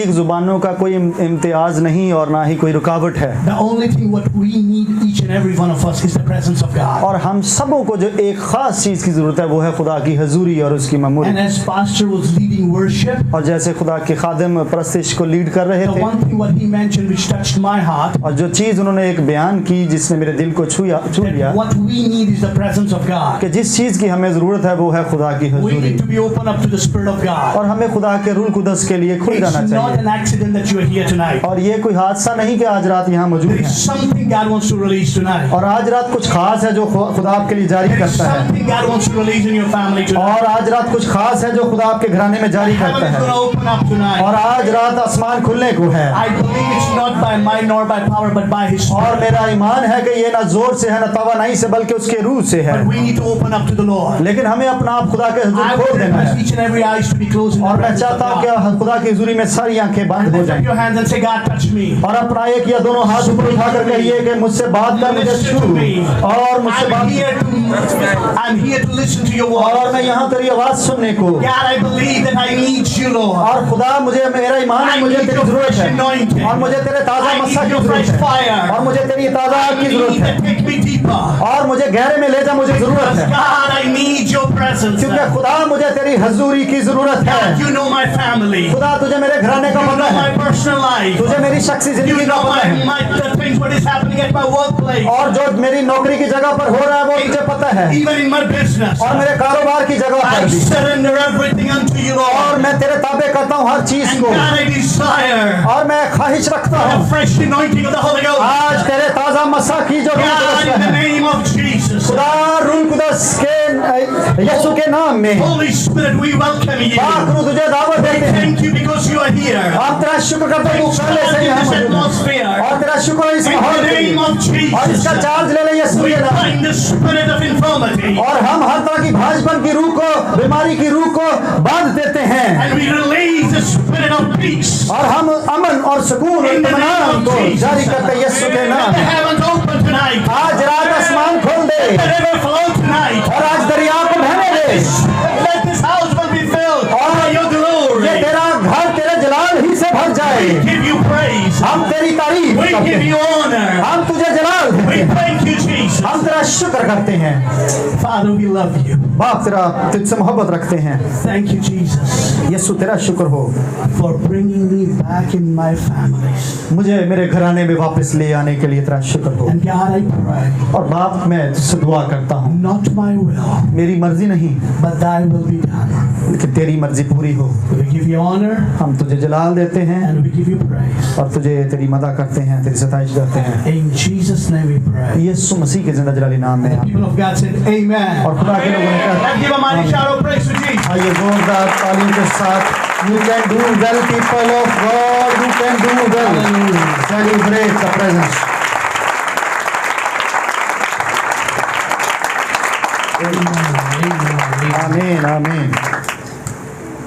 एक जुबानों का कोई इम्तियाज नहीं और ना ही कोई रुकावट है। The only thing what we need, each and every one of us, is the presence of God. और हम सबों को जो एक खास चीज की जरूरत है वो है खुदा की हजूरी और उसकी ममूरी। And as pastor was leading worship, और जैसे खुदा के खादिम प्रस्तिश को लीड कर रहे the थे, one thing what he mentioned which touched my heart, और जो चीज उन्होंने एक बयान की जिसने मेरे दिल को छू लिया, that what we need is the presence of God. कि जिस चीज की हमें जरूरत है वो है खुदा की We हजूरी। need to be open up to the Spirit of God. और हमें खुदा के रूह कुदस के लिए खुल जाना It's not चाहिए। an accident that you are here tonight. और ये कोई हादसा नहीं कि आज रात यहाँ मौजूद There है। is something God wants to release tonight. और आज रात कुछ खास है जो खुदा आपके लिए जारी There is करता है। something God wants to release in your family tonight. और आज रात कुछ खास है जो खुदा आपके घराने में जारी Heaven करता is going है। to open up tonight. और आज रात आसमान खुलने को है। I believe it's not by might nor by power, but by His और Spirit. मेरा ईमान है कि ये ना जोर से है ना तवानाई से बल्कि उसके रूह से है। But we need to open up to the Lord. लेकिन हमें अपना आप खुदा के I हुजूर will खोल देना request है। each and every eyes to be closed in the और मैं presence of चाहता हूँ God. कि खुदा की हुजूरी में सारी आंखें बंद हो Lift up जाएं। your hands and say, God, touch me. और अपना एक या दोनों हाथ ऊपर उठाकर कहिए कि मुझसे बात कर, मुझे Listen to छू me. और मुझसे I'm here to listen to your और word. मैं यहाँ तेरी आवाज सुनने को। God, I believe that I need you, Lord. और खुदा मुझे मेरा ईमान है I मुझे need तेरी your जरूरत fresh है। anointing. और मुझे तेरे ताजा I मस्सा need की your fresh जरूरत है। fire. और मुझे तेरी ताजा I आग की need जरूरत है। that take me deeper. और मुझे गहरे में ले जा, मुझे जरूरत Because है। God, I need your presence. क्योंकि खुदा मुझे तेरी हजूरी की जरूरत है। God, you know my family. You खुदा तुझे मेरे घराने का पता know my है। personal life. तुझे मेरी शख्सी You जिंदगी का know पता है। the things what is happening at my workplace. और जो मेरी नौकरी की जगह पर हो रहा है वो तुझे पता है। Even in my business. और मेरे कारोबार की जगह पर I भी। surrender everything unto you, और Lord. मैं तेरे ताबे करता हूँ हर चीज And को। God, I desire और मैं ख्वाहिश रखता the हूँ fresh anointing of the Holy Ghost. आज तेरे ताजा मसा की जो रूह God, कुदस in the है। name of Jesus. खुदा रूह कुदस के यीशु के नाम में Holy Spirit, we welcome you. पाक रूह तुझे दावत देते हैं। Thank you because you are here. हम तेरा शुक्र करते हैं तू पहले से ही In यहाँ this मौजूद है। atmosphere. और तेरा शुक्र है इस In माहौल the के name लिए। of और इसका Jesus. चार्ज ले ले यीशु We के नाम। bind the spirit of infirmity. और हम हर तरह की भाजपन की रूह को, बीमारी की रूह को बांध देते हैं। And we release the spirit of peace. और हम अमन और सुकून और In the name इत्मीनान of को Jesus. जारी करते हैं यीशु के Let नाम। the heavens open tonight. आज रात आसमान खोल दे Let the river flow tonight. और आज दरिया को बहने दे। Let this house will be filled और by your ये glory. तेरा घर तेरे जलाल ही से भर जाए। Give you praise. हम तेरी तारीफ We करते give हैं। you honor. हम तुझे जलाल देते We हैं। thank you, Jesus. हम तेरा शुक्र करते हैं। Father, we love you. बाप तेरा तुझसे मोहब्बत रखते हैं। Thank you, Jesus, यीशु तेरा शुक्र हो for bringing me back in my families. मुझे मेरे घराने में वापस ले आने के लिए तेरा शुक्र हो। And God, I pray, और बाप मैं तुझसे दुआ करता हूँ not my will, मेरी मर्जी नहीं but thy will be done. लेकिन तेरी मर्जी पूरी हो। We give you honor हम तुझे जलाल देते हैं and we give you praise. और तुझे तेरी मदद करते हैं, तेरी सताइश करते हैं। In Jesus' name we pray. यीशु मसीह के जिंदा जलाली नाम में। The people of God said, Amen. और खुदा के लोगों ने कहा Let's give a mighty shout of praise to Jesus. आइए जोरदार तालियों के साथ You can do well, people of God. You can do well. Celebrate the presence. आमीन आमीन।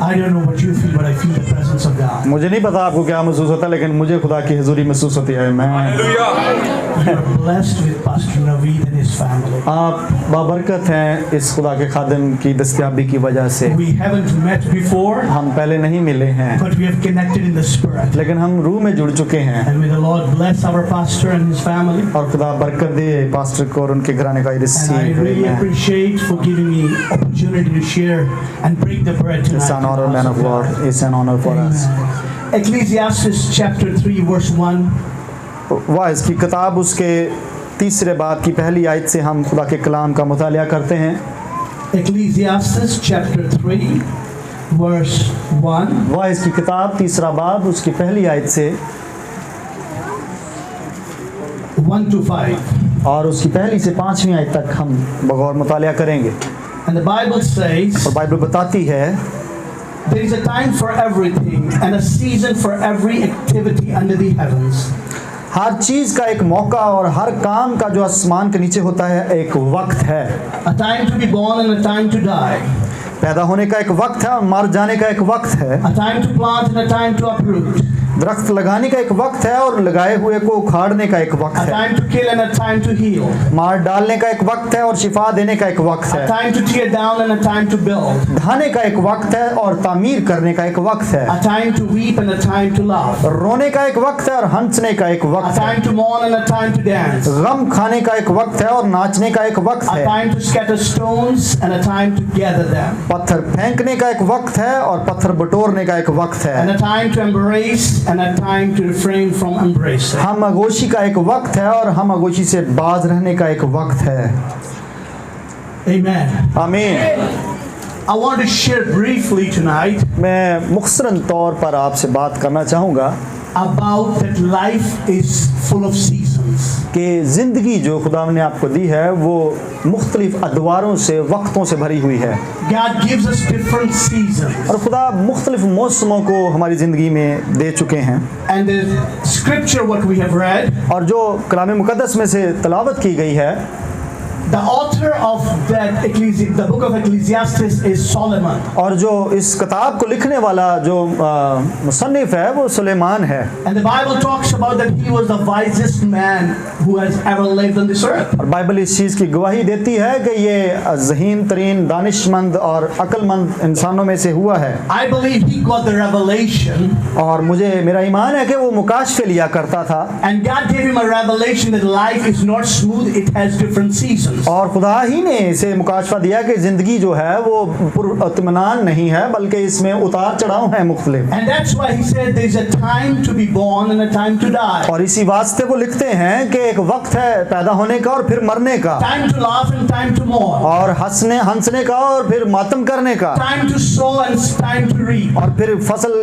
I don't know what you feel, but I feel the presence of God. मुझे नहीं पता आपको क्या महसूस होता है लेकिन मुझे खुदा की हुजूरी महसूस होती है। मैं You are blessed with Pastor Naveed and his family. आप बाबरकत हैं इस खुदा के खादिम की दस्तयाबी की वजह से। We haven't met before, हम पहले नहीं मिले हैं but we have connected in the spirit. लेकिन हम रूह में जुड़ चुके हैं। And may the Lord bless our pastor and his family. और खुदा बरकत दे पास्टर को और उनके घराने का And I receive really appreciate for giving me opportunity to share and break the bread tonight. It's an honor, man of God. It's an honor for us. Amen. Ecclesiastes chapter 3 verse 1. Wise की किताब उसके तीसरे बाब की पहली आयत से हम खुदा के कलाम का मुतालिया करते हैं। Ecclesiastes chapter 3 verse 1. वाइज की किताब तीसरा बाब उसकी पहली आयत से 1 to 5. और उसकी पहली से 5वीं आयत तक हम बगौर मुतालिया करेंगे। And the Bible says, और बाइबल बताती है there is a time for everything and a season for every activity under the heavens. हर चीज़ का एक मौका और हर काम का जो आसमान के नीचे होता है एक वक्त है। A time to be born and a time to die. पैदा होने का एक वक्त है और मर जाने का एक वक्त है। A time to plant and a time to uproot. दरख्त लगाने का एक वक्त है और लगाए हुए को उखाड़ने का एक वक्त A है। time to kill and a time to heal. मार डालने का एक वक्त है और शिफा देने का एक वक्त A है। time to tear down and a time to build. ढाने का एक वक्त है और तामीर करने का एक वक्त है। A time to weep and a time to laugh. रोने का एक वक्त है और हंसने का एक A वक्त है। time to mourn and a time to dance. गम खाने का एक वक्त है और नाचने का एक वक्त A है। time to scatter stones and a time to gather them. पत्थर फेंकने का एक वक्त है और पत्थर बटोरने का एक वक्त है। And a time to embrace and a time to refrain from embracing. हम आगोशी का एक वक्त है और हम आगोशी से बाज रहने का एक वक्त है। Amen. आमीन। I want to share briefly tonight मैं मुख्तसरन तौर पर आपसे बात करना चाहूँगा about that life is full of seasons. कि ज़िंदगी जो खुदा ने आपको दी है वो मुख्तलिफ अदवारों से वक्तों से भरी हुई है God gives us different seasons. और खुदा मुख्तलिफ मौसमों को हमारी ज़िंदगी में दे चुके हैं। And the scripture what we have read, और जो कलाम मुक़द्दस में से तलावत की गई है, the author of that the book of Ecclesiastes is Solomon. और जो इस किताब को लिखने वाला जो मुसन्निफ है वो सुलेमान है। And the Bible talks about that he was the wisest man who has ever lived on this earth. और बाइबल इस चीज़ की गवाही देती है कि ये ज़हीन तरीन दानिशमंद और अक्लमंद इंसानों में से हुआ है। I believe he got the revelation, और मुझे मेरा ईमान है कि वो मुकाशफे लिया करता था and God gave him a revelation that life is not smooth, it has different seasons. और खुदा ही ने इसे मुकाशफा दिया कि ज़िंदगी जो है वो पुरइत्मीनान नहीं है बल्कि इसमें उतार चढ़ाव हैं मुख्तलिफ। And that's why he said there is a time to be born and a time to die. और इसी वास्ते वो लिखते हैं कि एक वक्त है पैदा होने का और फिर मरने का, Time to laugh and time to mourn. और हंसने का और फिर मातम करने का, Time to sow and time to reap. और फिर फसल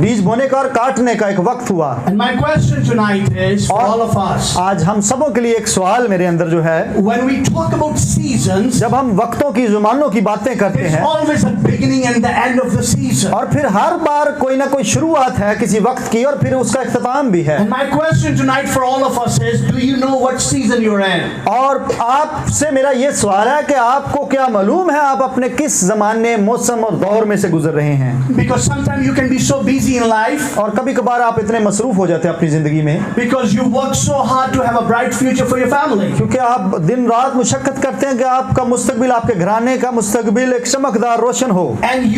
बीज बोने का और काटने का एक वक्त हुआ। And my question tonight is for all of us. आज हम सबों के लिए एक सवाल मेरे अंदर जो है, When we talk about seasons, जब हम वक्तों की ज़मानों की बातें करते there's हैं always a beginning and the end of the season. और फिर हर बार कोई ना कोई शुरुआत है किसी वक्त की और फिर उसका इख्तिताम भी है। And my question tonight for all of us is, do you know what season you're in? और आपसे मेरा ये सवाल है कि आपको क्या मालूम है आप अपने किस ज़माने, मौसम और दौर में से गुजर रहे हैं? Because sometimes you can be so busy in life, और कभी कभार आप इतने मसरूफ हो जाते हैं अपनी ज़िंदगी में because you work so hard to have a bright future for your family. क्योंकि आप दिन रात मुशक्कत करते हैं कि आपका मुस्तकबिल, आपके घराने का मुस्तकबिल एक चमकदार रोशन हो। And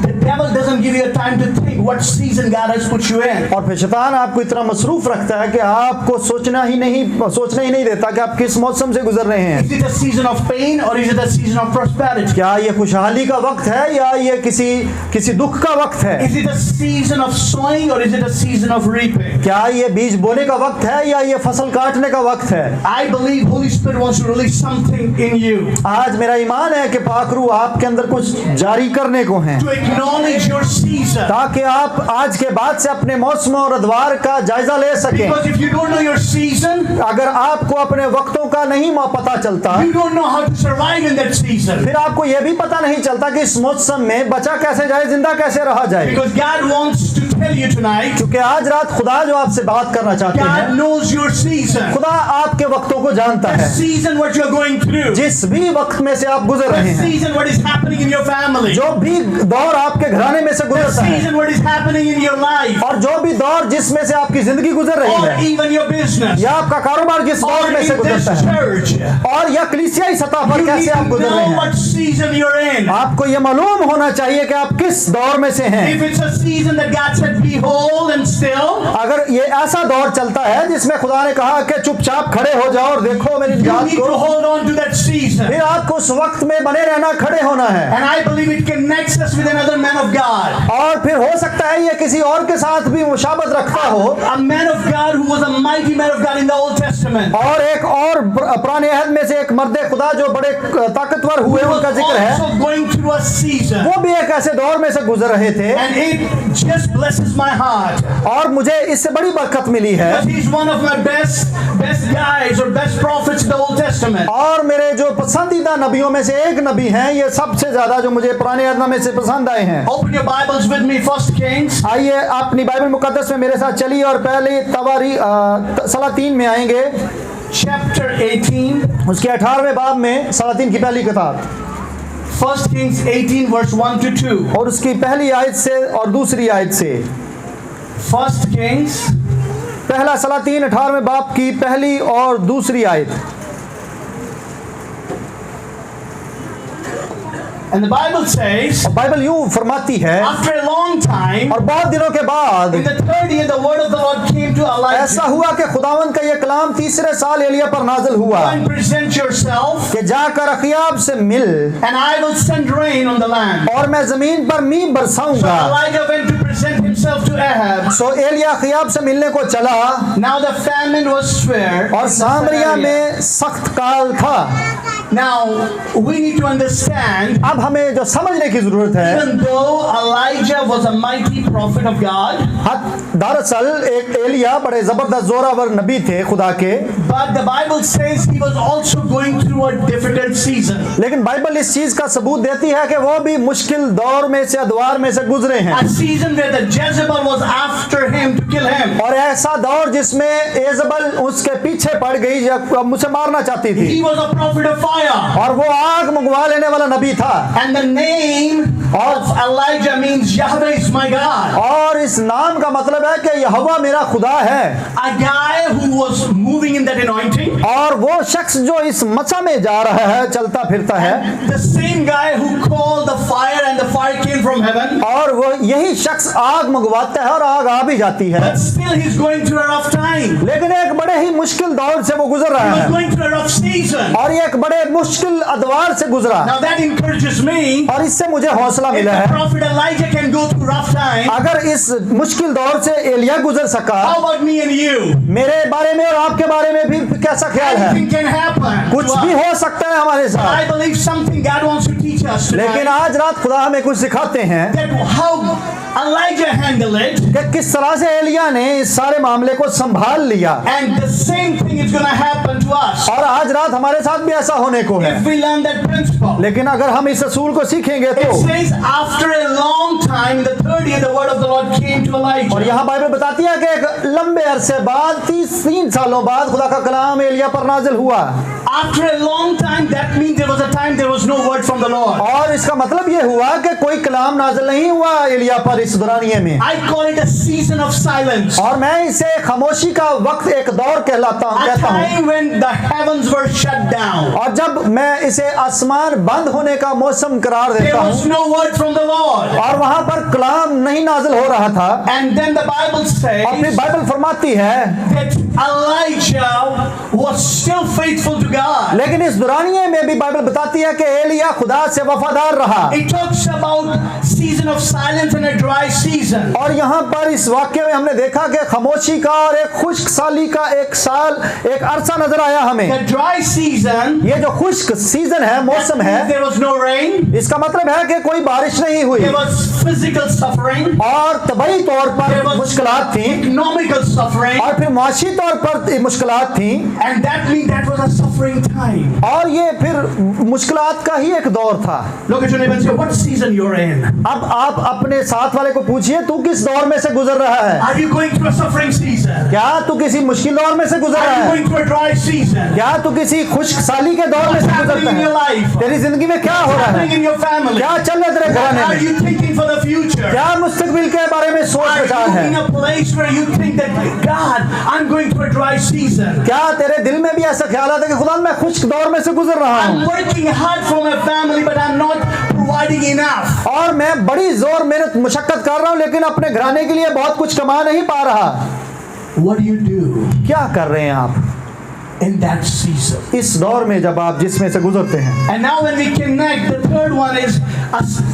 the devil doesn't give you a time to think what season God has put you in. और फिर शैतान आपको इतना मसरूफ रखता है कि आपको सोचना ही नहीं देता कि आप किस मौसम से गुजर रहे हैं। Is it a season of pain or is it a season of prosperity? क्या ये खुशहाली का वक्त है या ये किसी दुख का वक्त है? Is it a season of sowing or is it a season of reaping? क्या ये बीज बोने का वक्त है या ये फसल काटने का वक्त है? I believe Holy Spirit wants to release something in you. आज मेरा ईमान है कि पाक रूह आपके अंदर कुछ जारी करने को है To acknowledge your season. ताकि आप आज के बाद से अपने मौसम और अदवार का जायजा ले सकें। Because if you don't know your season, अगर आपको अपने वक्तों का नहीं पता चलता, you don't know how to survive in that season. फिर आपको यह भी पता नहीं चलता कि इस मौसम में बचा कैसे जाए, जिंदा कैसे रहा जाए। Because God wants to tell you tonight, क्योंकि आज रात खुदा जो आपसे बात करना चाहते God हैं, knows your season. खुदा आपके वक्तों को जानता The है। season what you're going through. जिस भी वक्त में से आप गुजर The रहे हैं, season what is happening in your family. जो भी दौर आपके घराने में से The गुजरता है, season what is happening in your life. और जो भी दौर जिसमें से आपकी जिंदगी गुजर रही Or है, even your business. या आपका कारोबार जिस Or दौर में से in this गुजरता है, church. और या कलीसियाई सतह पर You need कैसे to आप गुजर रहे know हैं, what season you're in. आपको ये मालूम होना चाहिए कि आप किस दौर में से हैं। If it's a season that God said, behold and still, अगर ये ऐसा दौर चलता है जिसमें खुदा ने कहा कि चुपचाप खड़े हो जाओ और देखो मेरी you जात need to को, hold on to that season. फिर आपको उस वक्त में बने रहना, खड़े होना है। And I believe it connects us with another man of God. और फिर हो सकता है ये किसी और के साथ भी मुशाबत रखता हो, A man of God who was a mighty man of God in the Old Testament. और एक और पुराने अहद में से एक मर्द खुदा जो बड़े ताकतवर हुए Who was उनका जिक्र है, also going through a season. वो भी एक ऐसे दौर में से गुजर रहे थे। And it just blesses my heart. और मुझे इससे बड़ी बरकत मिली है, Because he's one of my best guys or best prophets in the Old Testament. और मेरे जो पसंदीदा नबियों में से एक नबी हैं, ये सबसे ज्यादा जो मुझे पुराने अहद में से पसंद आए हैं। Open your Bibles with me, 1 Kings. आइए अपनी बाइबल मुकद्दस में मेरे साथ चलिए और पहले सलातीन में आएंगे, Chapter 18. उसके 18वें बाब में, सलातीन की पहली किताब 1 Kings 18 verse 1 to 2. और उसकी पहली आयत से और दूसरी आयत से। 1 Kings पहला सलातीन 18वें बाब की पहली और दूसरी आयत। and the Bible says, और बाइबल यूं फरमाती है, after a long time, और बहुत दिनों के बाद in the 3rd year, the word of the Lord came to ऐसा Elijah. हुआ कि खुदावंद का ये कलाम तीसरे साल एलिया पर नाजिल हुआ Go and present yourself, कि जाकर अखियाब से मिल and I will send rain on the land. और मैं जमीन पर मींह So बरसाऊंगा। Elijah went to present himself to Ahab. सो एलिया अखियाब से मिलने को चला Now the famine was severe. और in the सामरिया area. में सख्त काल था। Now we need to understand, अब हमें जो समझने की जरूरत है, even though Elijah was a mighty prophet of God, दरअसल एक एलिया बड़े जबरदस्त जोरावर नबी थे खुदा के, but the Bible says he was also going through a difficult season. लेकिन बाइबल इस चीज का सबूत देती है कि वो भी मुश्किल दौर में से, अदवार में से गुजरे हैं। A season where the Jezebel was after him to kill him. और ऐसा दौर जिसमें एजबल उसके पीछे पड़ गई, मुझे मारना चाहती थी, He was a prophet of fire. और वो आग मंगवा लेने वाला नबी था। And the name of Elijah means Yahweh is my God. और इस नाम का मतलब है कि यहोवा मेरा खुदा है। A guy who was moving in that anointing. और वो शख्स जो इस मचा में जा रहा है, चलता फिरता है, The same guy who called the fire and the fire came from heaven. और वो यही शख्स आग मंगवाता है और आग आ भी जाती है। But still he's going through a rough time. लेकिन एक बड़े ही मुश्किल दौर से वो गुजर He रहा was है going through a rough season. और ये एक बड़े मुश्किल अदवार से गुजरा। Now that encourages me. और इससे मुझे हौसला If मिला the है, prophet Elijah can go through rough time, अगर इस मुश्किल दौर से एलिया गुजर सका, how about me and you? मेरे बारे में और आपके बारे में भी कैसा ख्याल है? Anything can happen. कुछ to भी us. हो सकता है हमारे साथ। I believe something God wants to teach us लेकिन tonight. आज रात खुदा हमें कुछ सिखाते हैं That how Elijah handled it, कि किस तरह से एलिया ने इस सारे मामले को संभाल लिया। and the same thing is going to happen to us और आज रात हमारे साथ भी ऐसा होने को है। if we learn that principle. लेकिन अगर हम इस असूल को सीखेंगे It तो, says after a long time, the 3rd year, the word of the Lord came to और Elijah. यहाँ बाइबल बताती है कि एक लंबे अरसे बाद, 3 सालों बाद खुदा का कलाम एलिया पर नाजिल हुआ। After a long time, that means there was a time there was no word from the Lord. और इसका मतलब ये हुआ कि कोई कलाम नाजिल नहीं हुआ एलिया पर इस दौरानिये में। I call it a season of silence. और मैं इसे खामोशी का वक्त, एक दौर कहता A हूँ। time when the heavens were shut down. और जब मैं इसे आसमान बंद होने का मौसम करार There देता was हूँ no word from the Lord. और वहां पर कलाम नहीं नाजिल हो रहा था, And then the Bible और फिर says बाइबल फरमाती है, that Elijah was still faithful to God. लेकिन इस दुरानिये में भी बाइबल बताती है कि एलिया खुदा से वफादार रहा। It talks about season of silence and a dry season. और यहाँ पर इस वाक्य में हमने देखा कि खामोशी का और एक खुश्क साली का एक साल, एक अरसा नजर आया हमें। The dry season, ये जो खुश्क सीजन है, मौसम है, there was no rain, इसका मतलब है कि कोई बारिश नहीं हुई there was physical suffering, और तबई तौर there पर was मुश्किलात थी economical suffering, और फिर माशी तौर पर मुश्किलात थी, and that means that was a suffering time. और ये फिर मुश्किलात का ही एक दौर था। Look at your neighbor and say, what season you're in? अब आप अपने साथ वाले को पूछिए, तू किस दौर में से गुजर रहा है? Are you going through a suffering season? क्या तू किसी मुश्किल दौर में से गुजर Are रहा you है? going through a dry season? क्या तू किसी खुश्क साली के दौर में What's से happening गुजरता in your है? life? तेरी जिंदगी में क्या हो What's रहा happening है? in your family? क्या चल रहा है तेरे What घराने are में? you thinking for the future? क्या मुस्तकबिल के बारे में सोच Are विचार you है? in a place where you think that, God, I'm going through a dry season? क्या तेरे दिल में भी ऐसा ख्याल आता है कि खुदा मैं खुश्क दौर में से गुजर रहा I'm हूँ working hard for my family, but I'm not providing enough. और मैं बड़ी जोर मेहनत मुशक्कत कर रहा हूँ, लेकिन अपने घराने के लिए बहुत कुछ कमा नहीं पा रहा। What do you do क्या कर रहे हैं आप in that season? इस दौर में जब आप जिसमें से गुजरते हैं? And now when we connect, the third one is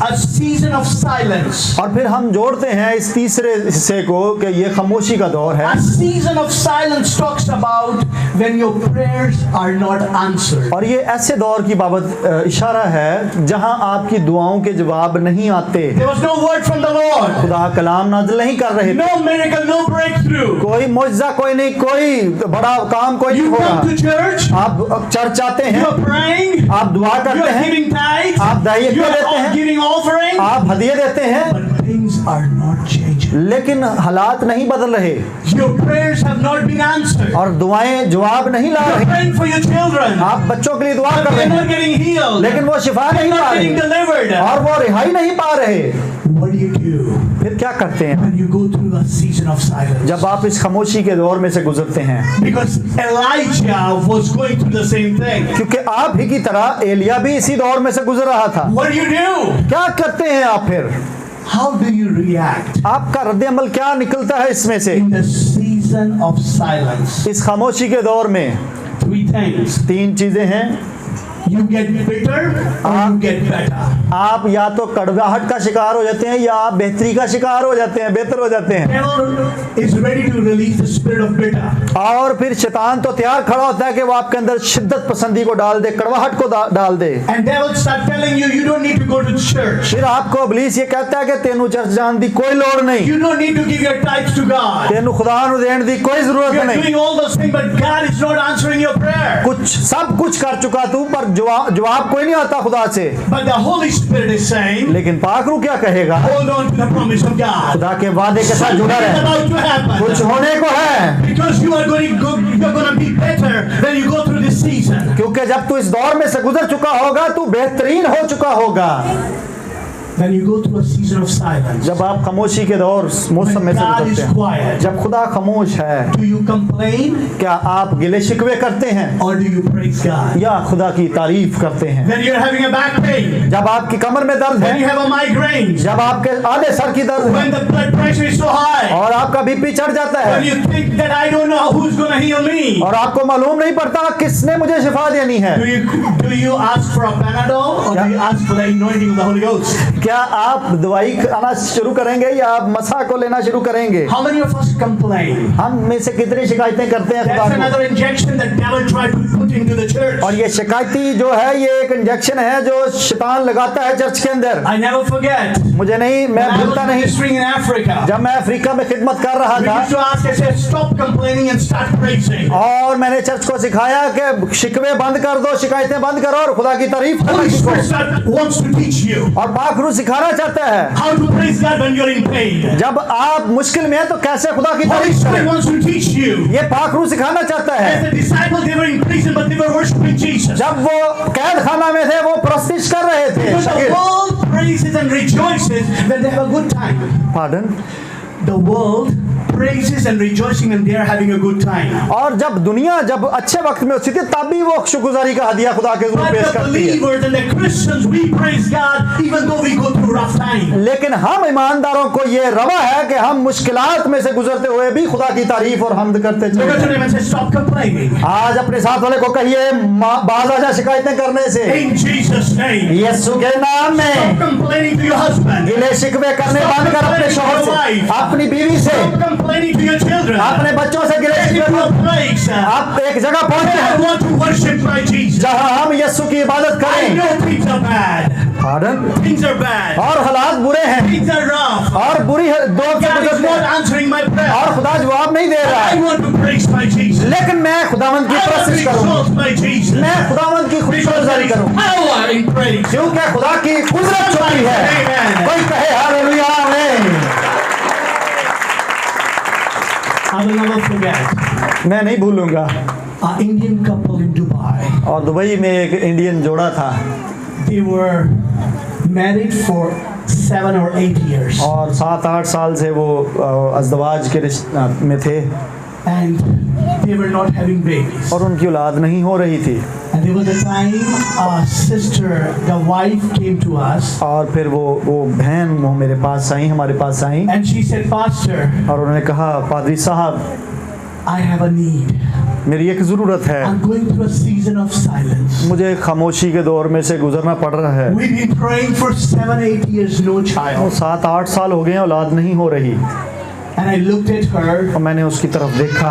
a season of silence. और फिर हम जोड़ते हैं इस तीसरे हिस्से को कि ये खामोशी का दौर है। A season of silence talks about when your prayers are not answered. और ये ऐसे दौर की बाबत इशारा है जहां आपकी दुआओं के जवाब नहीं आते। There was no word from the Lord. खुदा कलाम नाज़िल नहीं कर रहे, No miracle, no breakthrough. कोई मुआजिज़ा कोई नहीं, कोई बड़ा काम कोई नहीं You हो रहा। come to church, आप चर्च आते you हैं, are praying, आप दुआ you करते are हैं, giving tithes, आप दायित्व you देते are हैं, giving offering, आप हदिये देते हैं, but things are not changing. लेकिन हालात नहीं बदल रहे Your prayers have not been answered. और दुआएं जवाब नहीं ला You're रही। praying for your children, आप बच्चों के लिए दुआ but कर रहे they're not हैं, getting healed. लेकिन वो शिफा They're नहीं पा not getting रहे delivered. और वो रिहाई नहीं पा रहे। What do you do? फिर फिर क्या करते हैं when you go through a season of silence? जब आप इस खामोशी के दौर में से गुजरते हैं? Because Elijah was going through the same thing. क्योंकि आप ही की तरह एलिया भी इसी दौर में से गुजर रहा था। What do? क्या करते हैं आप फिर? How do you react आपका रद्द-ए-अमल क्या निकलता है इसमें से? in the season of silence? इस खामोशी के दौर में 3 things. 3 चीजें हैं। You get bitter or you get better. आप या तो कड़वाहट का शिकार हो जाते हैं या आप बेहतरी का शिकार हो जाते हैं, बेहतर हो जाते हैं। Devil is ready to release the spirit of bitter. और फिर शैतान तो तैयार खड़ा होता है कि वो आपके अंदर शिद्दत पसंदी को डाल दे, कड़वाहट को डाल दे। And devil start telling you, you don't need to go to church. फिर आपको इब्लीस ये कहता है कि तेनू चर्च जाने दी कोई लोड़ नहीं, You don't need to give your tithes to God. तेनू खुदा नु देने दी कोई जरूरत You're नहीं। doing all those things, but God is not answering your prayer. सब कुछ कर चुका तू, पर जवाब कोई नहीं आता खुदा से। But the Holy Spirit is saying, लेकिन पाक रूह क्या कहेगा? hold on to the promise of God. खुदा के वादे के साथ Something जुड़ा is रहे, about to happen. कुछ होने को है। Because you're going to be better when you go through this season. क्योंकि जब तू इस दौर में से गुजर चुका होगा, तू बेहतरीन हो चुका होगा। When you go through a season of silence, जब आप खामोशी के दौर मौसम में when से God गुजरते is हैं, quiet, जब खुदा खामोश है, do you complain क्या आप गिले शिकवे करते हैं or do you praise God? या खुदा की तारीफ करते हैं? When you're having a back pain, जब आपकी कमर में दर्द when you है, have a migraine, जब आपके आधे सर की दर्द है when the blood pressure is so high, और आपका बीपी चढ़ जाता when है you think that I don't know who's going to heal me, और आपको मालूम नहीं पड़ता किसने मुझे शिफा देनी है, do you ask for a Panadol or do you ask for the anointing of the Holy Ghost? क्या आप दवाई खाना शुरू करेंगे या आप मसा को लेना शुरू करेंगे? How many of us complain? हम में से कितनी शिकायतें करते हैं खुदा That's को? another injection that devil tried to put into the church. और ये शिकायती जो है ये एक इंजेक्शन है जो शैतान लगाता है चर्च के अंदर। I never forget. मुझे नहीं, मैं When I was भूलता नहीं, ministering in Africa, जब मैं अफ्रीका में खिदमत कर रहा we था used to ask, I said, stop complaining and start praising. और मैंने चर्च को सिखाया कि शिकवे बंद कर दो, शिकायतें बंद करो और खुदा की तारीफ करना Holy सीखो। Spirit wants to teach you और पाक रूह सिखाना चाहता है how to praise God when you're in pain. जब आप मुश्किल में हैं तो कैसे खुदा की Holy तारीफ Spirit करें। wants to teach you. ये पाक रूह सिखाना चाहता है। As the disciples, they were in prison, but they were worshiping Jesus. जब वो कैद खाना में थे वो प्रस्तिश कर रहे थे। Because the world praises and rejoices when they have a good time. Pardon? The world praises and rejoicing when they are having a good time. और जब दुनिया जब अच्छे वक्त में होती थी तब भी वो शुक्रगुजारी का हदिया खुदा के रूप में But पेश the करती है। believers and the Christians, we praise God even though we go through rough times. लेकिन हम ईमानदारों को ये रवा है कि हम मुश्किलात में से गुजरते हुए भी खुदा की तारीफ और हमद करते Look at चले। your name and say, stop complaining. आज अपने साथ वाले को कहिए बाज आ जा शिकायतें करने से। In Jesus' name. यीशु के नाम में Stop complaining to your husband. गिले शिकवे करने बंद कर अपने शौहर से, अपनी बीवी से, Stop complaining to your children. अपने बच्चों से गिले Get शिकवे into a मत। place आप एक जगह पहुंचे I हैं want to worship my Jesus. जहां हम यीशु की इबादत I करें। know things are bad. Pardon? Things are bad. और हालात बुरे हैं Things are rough. और बुरी दौर से God is गुजरते not हैं answering my prayer. और खुदा जवाब नहीं दे रहा I है, want to praise my Jesus. लेकिन मैं खुदावंद की I want to प्रशंसा करूंगा, exalt my Jesus. मैं खुदावंद की Because there खुशगुजारी is करूंगा power in praise. क्योंकि खुदा की कुदरत छोटी है। Amen. कोई कहे हालेलुया आमीन। I will never forget मैं नहीं भूलूंगा। an Indian couple in Dubai. और दुबई में एक इंडियन जोड़ा था They were married for 7 or 8 years. और 7-8 साल से वो अज़दवाज के रिश्ते में थे And they were not having babies. और उनकी औलाद नहीं हो रही थी। And there was a time a sister, the wife came to us और फिर वो बहन वो मेरे पास आई, हमारे पास आई and she said, Pastor, और उन्होंने कहा पादरी साहब I have a need. मेरी एक ज़रूरत है, I'm going through a season of silence. मुझे खामोशी के दौर में से गुजरना पड़ रहा है। We've been praying for 7-8 years, no वो child. 7-8 साल हो गए हैं, औलाद नहीं हो रही। And I looked at her और मैंने उसकी तरफ देखा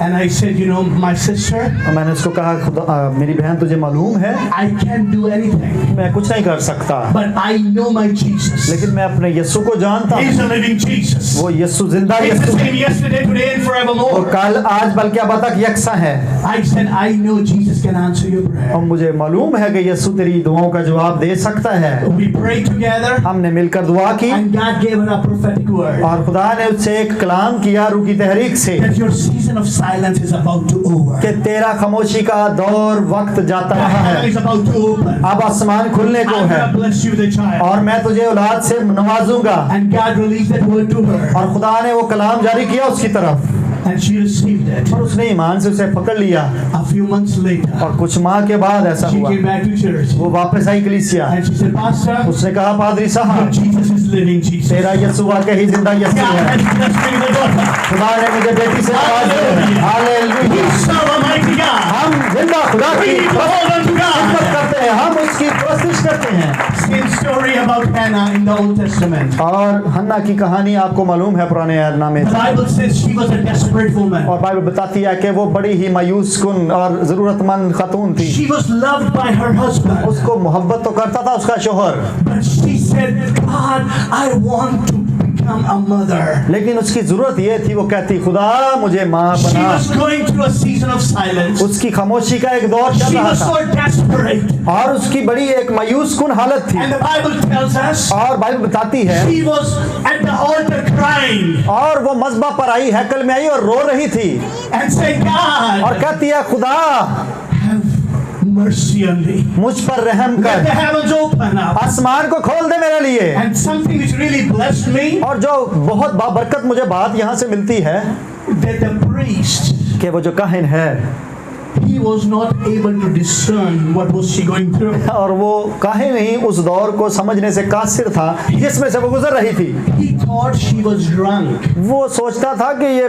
and I said, you know, my sister, और मैंने उसको कहा मेरी बहन तुझे मालूम है I can't do anything. मैं कुछ नहीं कर सकता, But I know my Jesus. लेकिन मैं अपने यीशु को जानता He's हूँ। a living Jesus. वो यीशु जिंदा He's the Yeshu same yesterday, today, and और forevermore. कल आज बल्कि अब तक यकसा है। I said, I know Jesus can answer your और prayer. मुझे मालूम है कि यीशु तेरी दुआओं का जवाब दे सकता है। We prayed together हमने मिलकर दुआ की and God gave her a prophetic word. और खुदा ने उससे एक कलाम किया रूह की तहरीक से that your season of silence is about to over. कि तेरा खामोशी का दौर वक्त जाता रहा Heaven है, is about to open. अब आसमान खुलने को I'm है gonna bless you with a child. और मैं तुझे औलाद से नवाजूंगा। And God released that word to her, और खुदा ने वो कलाम जारी किया उसकी तरफ and she received it. और उसने ईमान से उसे पकड़ लिया। A few months later, और कुछ माह के बाद ऐसा she हुआ, came back to church, वो वापस आई कलीसिया। and she said, Pastor, उसने कहा पादरी साहब, Jesus is living Jesus. तेरा यीशु वाकई जिंदा यीशु God है। has blessed me with a daughter. खुदा ने मुझे बेटी से नवाज दिया। Hallelujah. We serve a mighty God. हम जिंदा खुदा We की need to hold on to खिदमत God. करते हैं, हम उसकी कोशिश करते हैं। Same story about Hannah in the Old Testament. और हन्ना की कहानी आपको मालूम है पुराने ऐलान में। The Bible says she was a desperate woman. और बाइबल बताती है कि वो बड़ी ही मायूस कुन और जरूरतमंद खातून थी। She was loved by her husband. उसको मोहब्बत तो करता था उसका शोहर, But she said, God, I want to become a mother. लेकिन उसकी जरूरत ये थी, वो कहती खुदा मुझे माँ She बना। was going through a season of silence. उसकी खामोशी का एक दौर चल She रहा was था so desperate. और उसकी बड़ी एक मायूस कुन हालत थी। And the Bible tells us और बाइबल बताती है she was at the altar crying और वो मज़बा पर आई, हैकल में आई और रो रही थी and said, और God, कहती है खुदा have mercy on me. मुझ पर रहम Let the कर, heavens open up. आसमान को खोल दे मेरे लिए। And something which really blessed me, और जो बहुत बाबरकत मुझे बात यहाँ से मिलती है that the priest, कि वो जो काहिन है he was not able to discern what was she going through. और वो काहे नहीं उस दौर को समझने से कासिर था जिसमें से वो गुजर रही थी। He thought she was drunk, वो सोचता था कि ये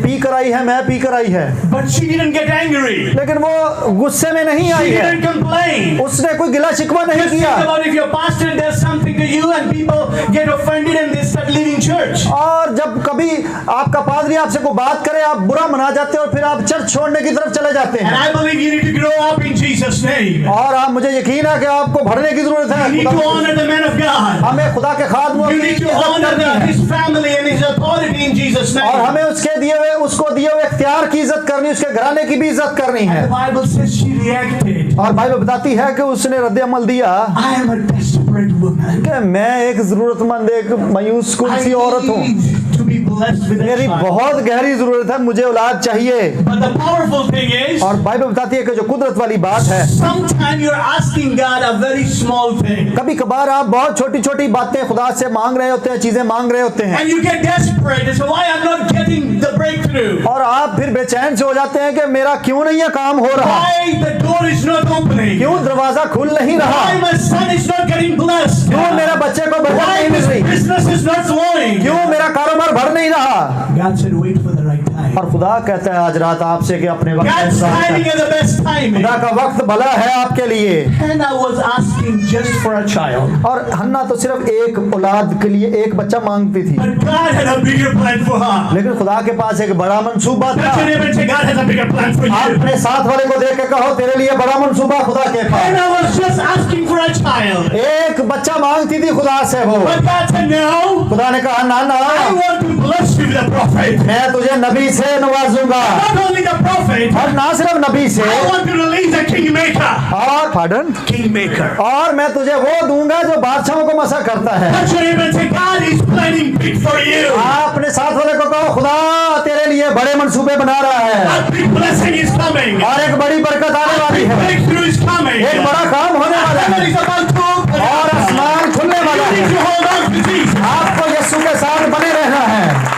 पी कर आई है, मैं पी कर आई है, but she didn't get angry. लेकिन वो गुस्से में नहीं She आई है, didn't complain. उसने कोई गिला शिकवा नहीं Just think किया। about if your pastor does something to you and people get offended and they start leaving church. और जब कभी आपका पादरी आपसे कोई बात करे, आप बुरा मना जाते हो और फिर आप चर्च छोड़ने की तरफ चले जाते And हैं। I believe you need to grow up in Jesus' name. और आप मुझे यकीन है कि आपको बढ़ने की जरूरत है। You need to honor the man of God. हमें खुदा के खादमों You की need to इज्जत honor करनी है his family and his authority in Jesus' और name. हमें उसके दिए हुए उसको दिए हुए इख्तियार की इज्जत करनी, उसके घराने की भी इज्जत करनी है। The Bible says she reacted. और बाइबल बताती है कि उसने रद्द अमल दिया I am a desperate woman. कि मैं एक जरूरतमंद, एक मायूस कुन I सी औरत हूँ, need to be blessed with a मेरी child. बहुत गहरी जरूरत है, मुझे औलाद चाहिए। But the powerful thing is, और बाइबल बताती है कि जो कुदरत वाली बात है, sometimes you're asking God a very small thing. कभी कभार आप बहुत छोटी छोटी बातें खुदा से मांग रहे होते हैं, चीजें मांग रहे होते हैं And you get desperate and say, why I'm not getting the breakthrough? और आप फिर बेचैन से हो जाते हैं कि मेरा क्यों नहीं ये काम हो रहा, Why the door is not opening? क्यों दरवाजा खुल नहीं रहा, Why my son is not getting blessed? क्यों मेरा बच्चे को बरकत Why नहीं मिल this रही, business is not flowing? क्यों मेरा कारोबार बढ़ नहीं रहा। God said, wait for the right time. और खुदा कहता है आज रात आपसे कि अपने वक्त का God's इंतजार timing करें। is the best timing. खुदा का वक्त भला है आपके लिए। Hannah was asking just for a child. और हन्ना तो सिर्फ एक औलाद के लिए एक बच्चा मांगती थी, But God had a bigger plan for her. लेकिन खुदा के पास एक बड़ा मंसूबा था। Touch your neighbor and say, God has a bigger plan for आप you. अपने साथ वाले को देख के कहो तेरे लिए बड़ा मंसूबा खुदा के पास। Hannah was just asking for a child. एक बच्चा मांगती थी खुदा से वो, But God said, no, खुदा ने कहा ना ना, I want to bless you with a prophet. मैं तुझे नबी से नवाजूंगा, Not only the prophet, और ना सिर्फ नबी से, I want to release a kingmaker. और पार्डन, Kingmaker. और मैं तुझे वो दूंगा जो बादशाहों को मसा करता है। Touch your neighbor and say, God is planning big for you. आप अपने साथ वाले को कहो खुदा तेरे लिए बड़े मंसूबे बना रहा है A big blessing is coming. और एक बड़ी बरकत आने A वाली big है, breakthrough is coming. एक बड़ा काम होने वाला Heaven है is about to open. और आसमान खुलने वाला You need है। to hold on to Jesus. आपको यीशु के साथ बने रहना है।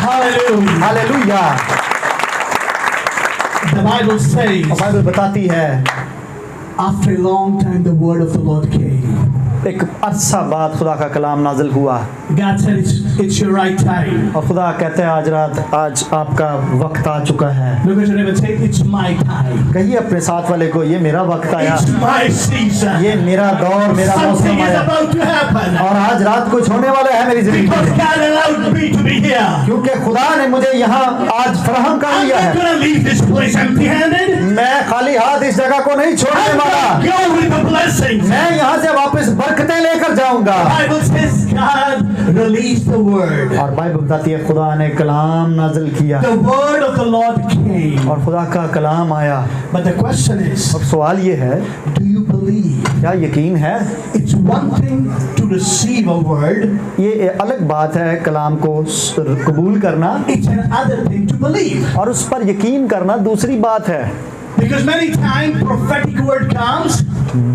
Hallelujah. Hallelujah. The Bible says, Bible बताती है after a long time, the word of the Lord came. एक अरसा बाद खुदा का कलाम नाजिल हुआ God said, it's your right time. और खुदा कहते हैं आज रात आज आपका वक्त आ चुका है। Look at your neighbor and say, it's my time. कहिए अपने साथ वाले को ये मेरा वक्त आया, It's my season. ये मेरा दौर, मेरा Something मौसम is आया about to happen. और आज रात कुछ होने वाला है मेरी जिंदगी Because में, God allowed me to be here. क्योंकि खुदा ने मुझे यहाँ आज फराहम कर I'm दिया not है। going to leave this place empty-handed. मैं खाली हाथ इस जगह को नहीं छोड़ने I'm वाला, going to go with the blessings. मैं यहाँ से वापस बरकतें लेकर जाऊंगा। Bible says God released the word. और बाइबल बताती है खुदा ने कलाम नाजिल किया The word of the Lord came. और खुदा का कलाम आया। But the question is, अब सवाल ये है, do you believe? क्या यकीन है? It's one thing to receive a word. ये अलग बात है कलाम को कबूल करना, It's another thing to believe. और उस पर यकीन करना दूसरी बात है। Because many times prophetic word comes.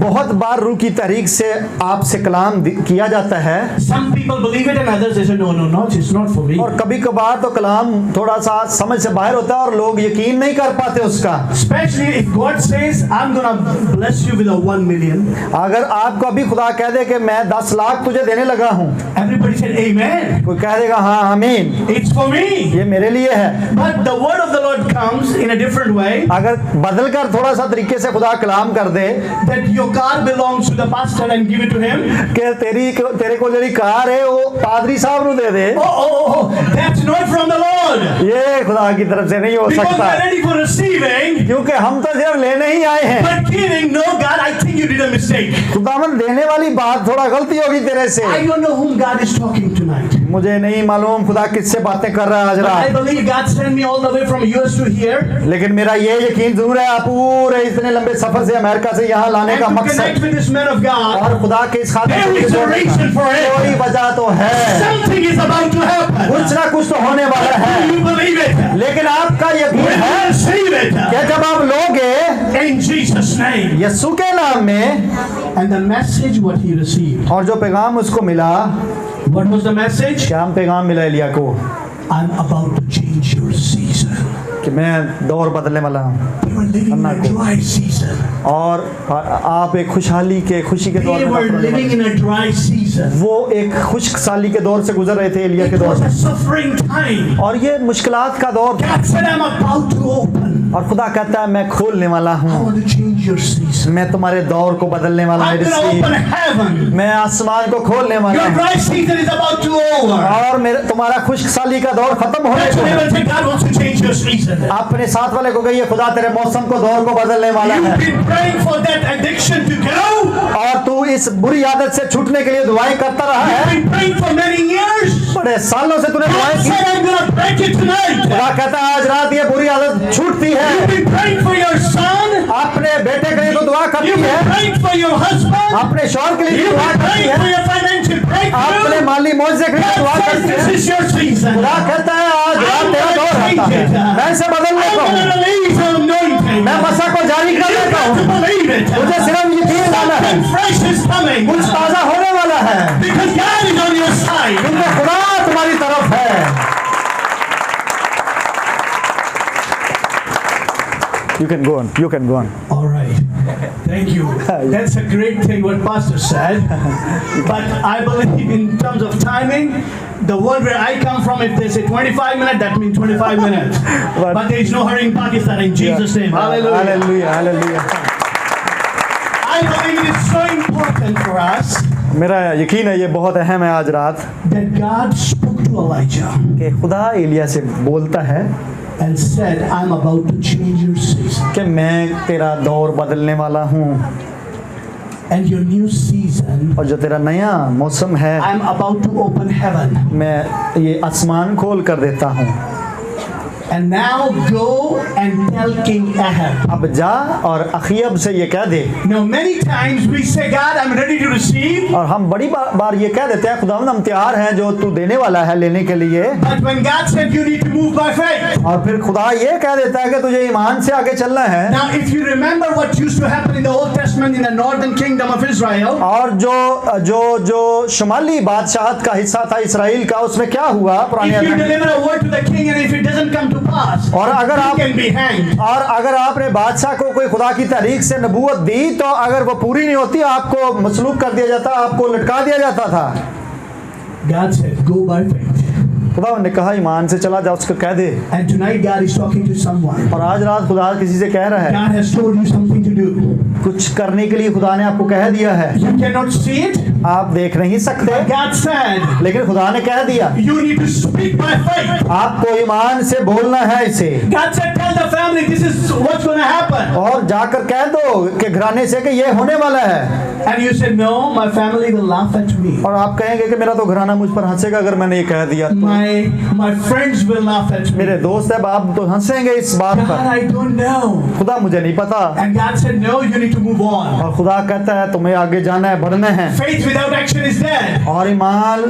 बहुत बार रूह की तहरीक से आपसे कलाम किया जाता है, Some people believe it and others they say no, it's not for me. और कभी कभार तो कलाम थोड़ा सा समझ से बाहर होता है और लोग यकीन नहीं कर पाते उसका। Especially if God says, I'm gonna bless you with a 1 million. अगर आपको अभी खुदा कह दे कि मैं 10 लाख तुझे देने लगा हूँ, Everybody said amen. कोई कह देगा हाँ आमीन, It's for me. ये मेरे लिए है। But the word of the Lord comes in a different way. अगर बदल कर थोड़ा सा तरीके से खुदा कलाम कर दे That your car belongs to the pastor and give it to him. कि तेरे को जरी कार है वो पादरी साहब को दे दे, Oh, that's not from the Lord. ये खुदा की तरफ से नहीं हो Because सकता, we're ready for receiving. क्योंकि हम तो सिर्फ लेने ही आए हैं। But giving, no, God, I think you did a mistake. खुदावन देने वाली बात थोड़ा गलती होगी तेरे से। I don't know whom God is talking tonight. मुझे नहीं मालूम खुदा किससे बातें कर रहा है आज But I रात, believe God sent me all the way from US to here. लेकिन मेरा ये यकीन जरूर है आप पूरे इतने लंबे सफर से अमेरिका से यहाँ लाने And का to मकसद connect with this man of God. और खुदा के इस खातिर There is a reason for it. कोई वजह तो है, Something is about to happen. कुछ ना कुछ तो होने वाला Do है, you believe it? लेकिन आपका यकीन Will है you receive it? कि जब आप लोगे In Jesus' name. यीशु के नाम में, And the message what he received. और जो पैगाम उसको मिला, What was the message? क्या पैगाम मिला एलिया को I'm about to change your season. कि मैं दौर बदलने वाला हूँ, They were living in a dry season. और आप एक खुशहाली के खुशी के दौर They में were सफर करने living वाले। in a dry season. वो एक खुश्क साली के दौर से गुजर रहे थे एलिया के It दौर was से, a suffering time. और ये मुश्किलात का दौर था, God said, I'm about to open. और खुदा कहता है मैं खोलने वाला I हूँ, want to change your season. मैं तुम्हारे दौर को बदलने वाला I'm going to हूँ, open heaven. मैं आसमान को खोलने वाला Your हूँ, dry season is about to over. और मेरे तुम्हारा खुश्क साली का दौर खत्म होने That's को what है। they will say. God wants to change your season. अपने साथ वाले को कहिए खुदा तेरे मौसम को दौर को बदलने वाला है, You've been praying for that addiction to go. और तू इस बुरी आदत से छूटने के लिए दुआएं करता रहा You've है, been praying for many years. बड़े सालों से तूने दुआएं God की। said, I'm going to break it tonight. खुदा कहता है आज रात ये बुरी आदत छूटती है। You've been praying for your son. अपने बेटे के लिए तो दुआ करती You've है, been praying for your husband. अपने शौहर के लिए भी You've दुआ been करती praying for है, your financial अपने breakthrough. माली मुआवजे के लिए दुआ God says करती this है। is your season. खुदा कहता है आज रात तेरा दौर आता है, मैं इसे बदलने I'm को going हूँ, to release an anointing. मैं बसा को जारी कर You देता got to हूँ, believe it. मुझे सिर्फ यकीन लाना है, Something fresh is coming. कुछ ताजा होने वाला है, Because God is on your side. क्योंकि खुदा तुम्हारी तरफ है। You can go on. You can go on. All right. Thank you. That's a great thing what Pastor said. But I believe in terms of timing, the world where I come from, if they say 25 minutes, that means 25 minutes. But there is no hurry in Pakistan in Jesus' name. Hallelujah. Hallelujah. Hallelujah. I believe it is so important for us मेरा यकीन है ये बहुत अहम है आज रात that God spoke to Elijah कि खुदा एलिया से बोलता है and said, I'm about to change your season. कि मैं तेरा दौर बदलने वाला हूँ, And your new season, और जो तेरा नया मौसम है I'm about to open heaven. मैं ये आसमान खोल कर देता हूँ। And now go and tell King Ahab. अब जा और अखियब से ये कह दे, Now many times we say, God, I'm ready to receive. और हम बड़ी बार ये कह देते हैं खुदावंद हम तैयार हैं जो तू देने वाला है लेने के लिए, But when God said you need to move by faith. और फिर खुदा ये कह देता है कि तुझे ईमान से आगे चलना है। Now if you remember what used to happen in the Old Testament in the northern kingdom of Israel, और जो शुमाली बादशाहत का हिस्सा था इसराइल का, उसमें क्या हुआ पुराने if you नियम में? deliver a word to the king and if it doesn't come to pass, और अगर you आप can be hanged. और अगर आपने बादशाह को कोई खुदा की तारीख से नबूवत दी तो अगर वो पूरी नहीं होती आपको मसलूब कर दिया जाता, आपको लटका दिया जाता था। God said, go by faith. खुदा ने कहा ईमान से चला जा, उसको कह दे। And tonight God is talking to someone. और आज रात खुदा किसी से कह रहा है, God has told you something to do. कुछ करने के लिए खुदा ने आपको कह दिया है, You cannot see it. आप देख नहीं सकते, But God said, लेकिन खुदा ने कह दिया you need to speak by faith. आपको ईमान से बोलना है इसे, God said, tell the family this is what's going to happen. और जाकर कह दो कि घराने से कि ये होने वाला है। And you said, no, my family will laugh at me. और आप कहेंगे कि मेरा तो घराना मुझ पर हंसेगा अगर मैंने ये कह दिया तो। My friends will laugh at me. मेरे दोस्त है आप तो हंसेंगे इस बात God, पर। I don't know. खुदा मुझे नहीं पता, And God said, no, you need to move on. और खुदा कहता है तुम्हें आगे जाना है, बढ़ना है। Faith without action is dead. और ईमान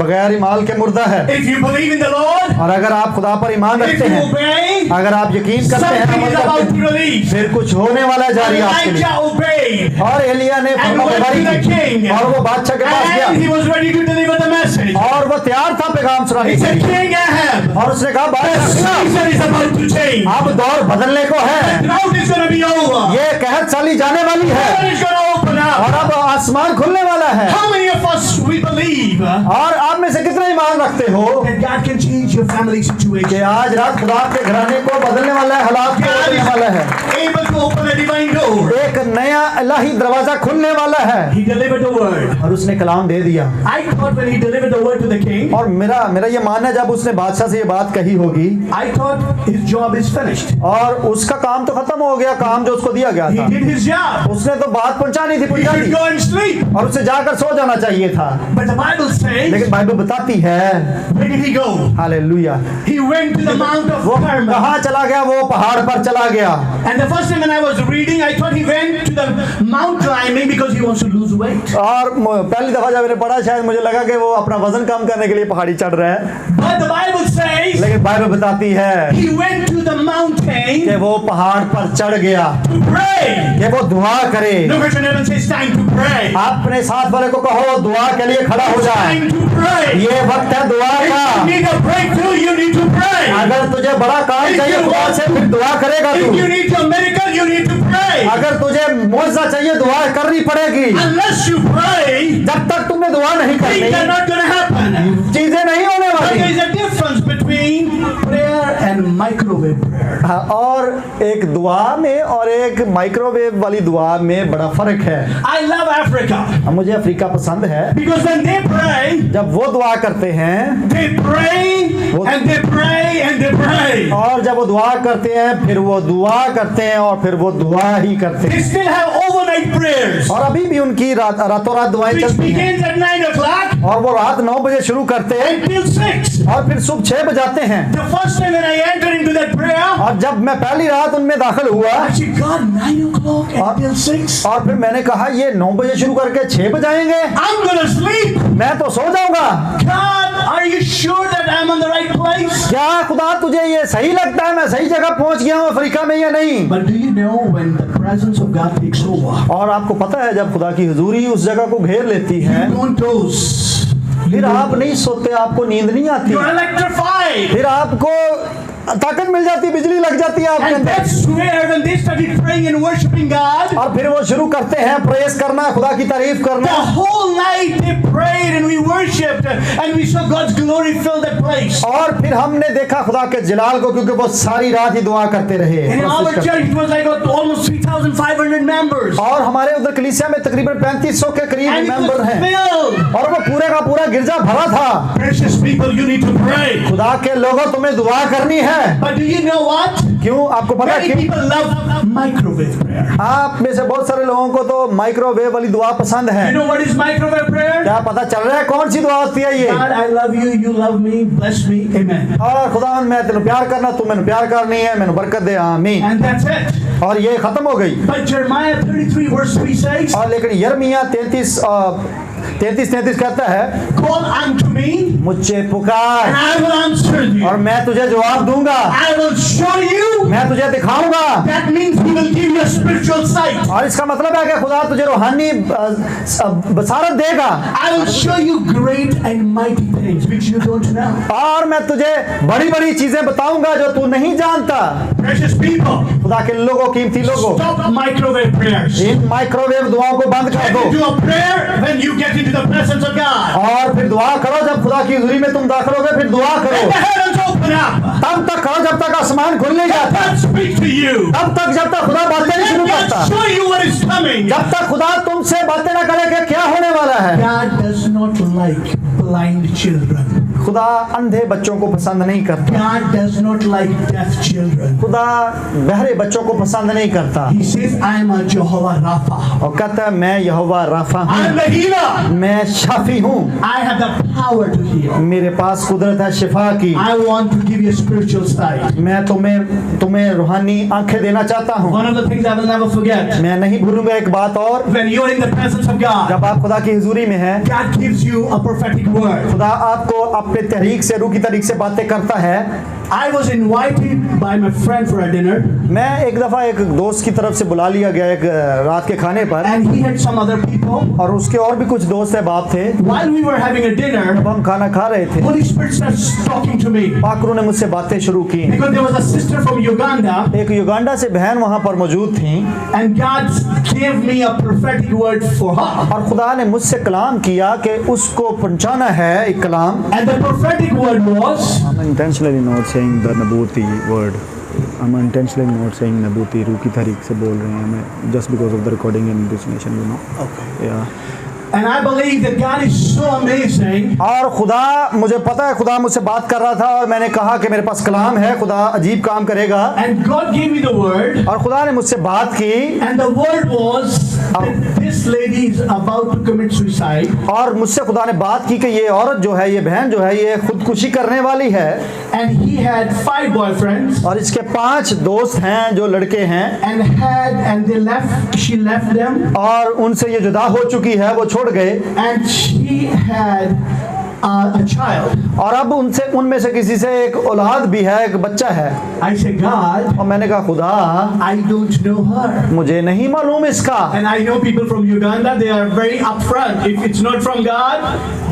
बगैर ईमान के मुर्दा है। If you believe in the Lord, और अगर आप खुदा पर ईमान if रखते you हैं, obey, अगर आप यकीन करते हैं, something अमल is करते about to हैं, release. फिर कुछ होने वाला है जारी आपके लिए। Elijah obeyed. और एलिया ने And फरमाबरदारी went to the की king. और वो बादशाह के पास गया And he was ready to deliver the message. और वो तैयार था पैगाम सुनाने He के said, लिए। King Ahab, और उसने कहा the बादशाह season is about to change. अब दौर बदलने को है, Drought is going to be over. ये कहत साली जाने वाली है Heaven is going to open up. और अब आसमान खुलने वाला है। How many of us we believe और आप में से कितना ईमान रखते हो that God can change your family कि situation? आज रात खुदा के घराने को बदलने वाला है, हालात को God बदलने वाला है, is able to open a divine door. एक नया इलाही दरवाजा खुलने वाला है। He delivered the word. और उसने कलाम दे दिया। I thought when he delivered the word to the king, और मेरा ये मानना है जब उसने बादशाह से ये बात कही होगी I thought his job is finished. और उसका काम तो खत्म हो गया, काम जो उसको दिया गया He था, did his job. उसने तो बात पहुंचानी थी, He पहुंचा should the go and sleep. और उसे जाकर सो जाना चाहिए था। But the Bible says, लेकिन बाइबल बताती है, where did he go? Hallelujah, He went to the Mount of वो Carmel. कहाँ चला गया? वो पहाड़ पर चला गया। And the first time when I was reading, I thought he went to the mount climbing because he wants to lose weight. और पहली दफा जब मैंने पढ़ा शायद मुझे लगा कि वो अपना वजन कम करने के लिए पहाड़ी चढ़ रहा है, But the Bible says लेकिन बाइबल बताती है he went to the mountain कि वो पहाड़ पर चढ़ गया to pray. कि वो दुआ करे। Look at your neighbor and say, it's time to pray. आप अपने साथ वाले को कहो दुआ के लिए खड़ा हो It's जाए, time to pray. ये वक्त है दुआ If का। you need a breakthrough, you need to pray. अगर तुझे बड़ा काम चाहिए खुदा से फिर दुआ करेगा तू। If you need a miracle, you need to pray. अगर तुझे मुआवजा चाहिए दुआ करनी पड़ेगी। Unless you pray, जब तक तुमने दुआ नहीं things are करनी not going to happen. चीजें नहीं होने But वाली। there is a difference between prayer and microwave prayer. हाँ, और एक दुआ में और एक माइक्रोवेव वाली दुआ में बड़ा फर्क है। I love Africa अब मुझे अफ्रीका पसंद है। because when they pray, जब वो दुआ करते हैं they pray and they pray and they pray. और जब वो दुआ करते हैं फिर वो दुआ करते हैं और फिर वो दुआ ही करते They हैं। still have overnight prayers, और अभी भी उनकी रातों रात दुआएं which चलती हैं begins at 9 o'clock और वो रात 9 बजे शुरू करते हैं until 6. और फिर सुबह 6 बजाते हैं। The first time when I entered into that prayer, और जब मैं पहली रात उनमें दाखिल हुआ I said, God, 9 o'clock until 6. और फिर मैंने कहा ये 9 बजे शुरू करके 6 बजाएंगे, I'm gonna sleep. मैं तो सो जाऊंगा। God, are you sure that I'm on the right place? क्या खुदा तुझे ये सही लगता है मैं सही जगह पहुंच गया हूँ अफ्रीका में या नहीं? But do you know when the presence of God takes over, और आपको पता है जब खुदा की हुजूरी उस जगह को घेर लेती है you don't doze. फिर आप नहीं सोते, आपको नींद नहीं आती, You're electrified. फिर आपको ताकत मिल जाती, बिजली लग जाती है आपके And अंदर। that's where when they started praying and worshiping God, और फिर वो शुरू करते हैं प्रेस करना, खुदा की तारीफ the करना। whole night they prayed and we worshipped and we saw God's glory fill that place. और फिर हमने देखा खुदा के जलाल को, क्योंकि वो सारी रात ही दुआ करते रहे। In our church it was like almost 3,500 members. और हमारे उधर कलीसिया में तकरीबन 3500 के करीब And it मेंबर was हैं filled. और वो पूरे का पूरा गिरजा भरा था। Precious people, you need to pray. खुदा के लोगों तुम्हें दुआ करनी है। But do you know what? क्यों? आपको पता है Many क्यों? people love microwave prayer. आप में से बहुत सारे लोगों को तो माइक्रोवेव वाली दुआ पसंद है। You know what is microwave prayer? क्या पता चल रहा है कौन सी दुआ होती है ये? God, I love you, you love me, bless me, amen. और खुदा मैं तेन प्यार करना, तू मैंने प्यार करनी है, मैंने बरकत दे, आमीन। And that's it. और ये खत्म हो गई। But Jeremiah 33 verse 3 says, और लेकिन यिर्मयाह 33 कहता है call unto me मुझे पुकार and I will answer you. और मैं तुझे जवाब दूंगा, I will show you. मैं तुझे दिखाऊंगा। That means he will give you a spiritual sight. और इसका मतलब है कि खुदा तुझे रूहानी बसारत देगा I will show you great and mighty things which you don't know. और मैं तुझे बड़ी बड़ी चीजें बताऊंगा जो तू नहीं जानता। Precious people, खुदा के लोगों, कीमती लोगों, stop microwave prayers. इन माइक्रोवेव दुआओं को बंद कर दो Do a prayer when you get into the presence of God. और फिर दुआ करो। जब खुदा की हुजूरी में तुम दाखिल होगे फिर दुआ Let करो। the heavens open up. तब तक करो जब तक आसमान आसमान खुल नहीं Let जाता, God speak to you. तब तक जब तक खुदा बातें नहीं शुरू Let करता, God show you what is coming. जब तक खुदा तुमसे बातें ना करे कि क्या होने वाला है। God does not like blind children. खुदा अंधे बच्चों को पसंद नहीं करता, God does not like deaf children. खुदा बहरे बच्चों को पसंद नहीं करता। He says, I am a Jehovah Rapha. और कहता है मैं यहोवा राफा I am हूँ, the healer. मैं शाफी हूँ, I have the power to heal. मेरे पास कुदरत है शिफा की। I want to give you a spiritual sight. मैं तुम्हें रूहानी आंखें देना चाहता हूँ। One of the things I will never forget. मैं नहीं भूलूंगा एक बात और, When you're in the presence of God, जब आप खुदा की हुजूरी में हैं, God gives you a prophetic word. खुदा आपको अपने तहरीक से रूह की तरीक से बातें करता है। I was invited by my friend for a dinner, मैं एक दफ़ा एक दोस्त की तरफ से बुला लिया गया एक रात के खाने पर, and he had some other people. और उसके और भी कुछ दोस्त अहबाब थे। While we were having a dinner, जब हम खाना खा रहे थे, Holy Spirit starts talking to me. पाकरू ने मुझसे बातें शुरू की। Because there was a sister from Uganda, एक युगांडा से बहन वहाँ पर मौजूद थी, and God gave me a prophetic word for her. और खुदा ने मुझसे कलाम किया कि उसको पहुँचाना है एक कलाम। And the prophetic word was, I'm intentionally not saying the Nabuti word. I'm intentionally not saying Nabuti. रूह की तारीख से बोल रहे हैं मैं, just because of the recording in this nation, you know. okay. Yeah. And I believe that God is so amazing. और खुदा, मुझे पता है खुदा मुझसे बात कर रहा था, और मैंने कहा कि मेरे पास कलाम है, खुदा अजीब काम करेगा। And God gave me the word. और खुदा ने मुझसे बात की, And the word was that this lady is about to commit suicide. और मुझसे खुदा ने बात की कि ये औरत जो है, ये बहन जो है, ये खुदकुशी करने वाली है। And he had 5 boyfriends. और इसके 5 दोस्त हैं जो लड़के हैं, And they left. She left them. और उनसे ये जुदा हो चुकी है, वो छोड़ गए। And she had a child. और अब उनमें से किसी से एक औलाद भी है, एक बच्चा है। I said, God, और मैंने कहा खुदा, I don't know her. मुझे नहीं मालूम इसका। And I know people from Uganda, they are very upfront. If it's not from God,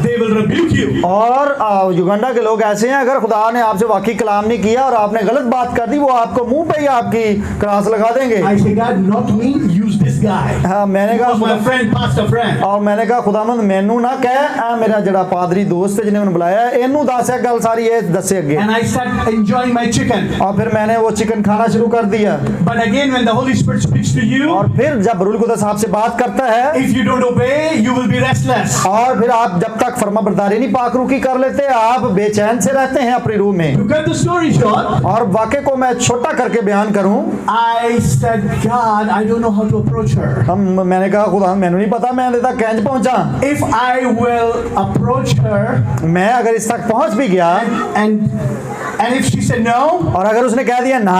they will rebuke you. और युगांडा के लोग ऐसे हैं, अगर खुदा ने आपसे वाकई कलाम नहीं किया और आपने गलत बात कर दी, वो आपको मुंह पे ही आपकी क्रास लगा देंगे। I said, God, not me, use this guy. हाँ, मैंने He was my कहा friend, pastor friend. और मैंने कहा खुदावंद मैनू ना कह, मेरा जड़ा पादरी दोस्त है जिन्हें मैंने बुलाया, इनू दस है गल सारी, ये दसे अगे। And I started enjoying my chicken. और फिर मैंने वो चिकन खाना शुरू कर दिया। But again, when the Holy Spirit speaks to you, और फिर जब रूल कुदस आपसे बात करता है, if you don't obey, you will be restless. और फिर आप जब तक फर्माबरदारी नहीं पाकरू की कर लेते, आप बेचैन से रहते हैं अपनी रूह में। To cut the story short, और वाक़े को मैं छोटा करके बयान करूं, I said, God, I don't know how to approach her. मैंने कहा खुदा मैंने नहीं पता मैं तक कैंज पहुंचा। If I will approach her, मैं अगर इस तक पहुंच भी गया, and if she said no, और अगर उसने कह दिया ना,